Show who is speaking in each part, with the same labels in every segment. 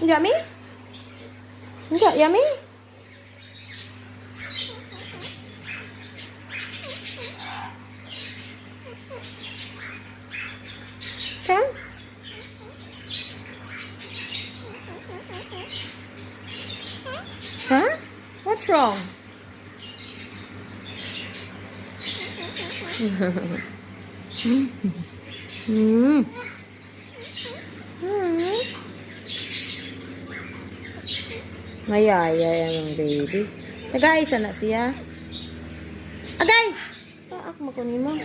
Speaker 1: Yummy? Enggak yummy? Kan? Huh? What's wrong? Mayaya yung baby. Tagay, sana siya. Agay! Paak mo kunin mo.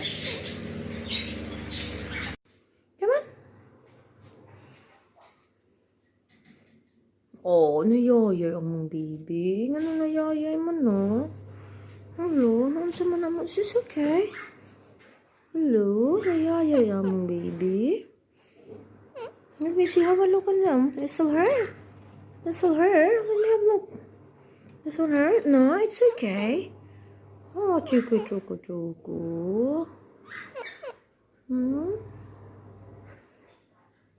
Speaker 1: Come on. Oh, nayaya ang baby. Ano nayaya mo, no? Hello, naunsa man naman. Is okay? Hello, nayaya ang baby. Let me see, have a look on them. It still hurt. It still hurt. Let me have a look. This one hurt? No, it's okay. Oh, chuku.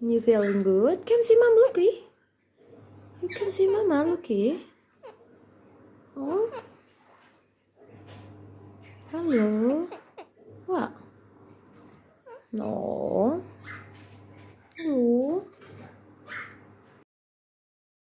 Speaker 1: You feeling good? Come see Mom, Luckie. You come see Mama, Luckie. Oh. Hello. What? No.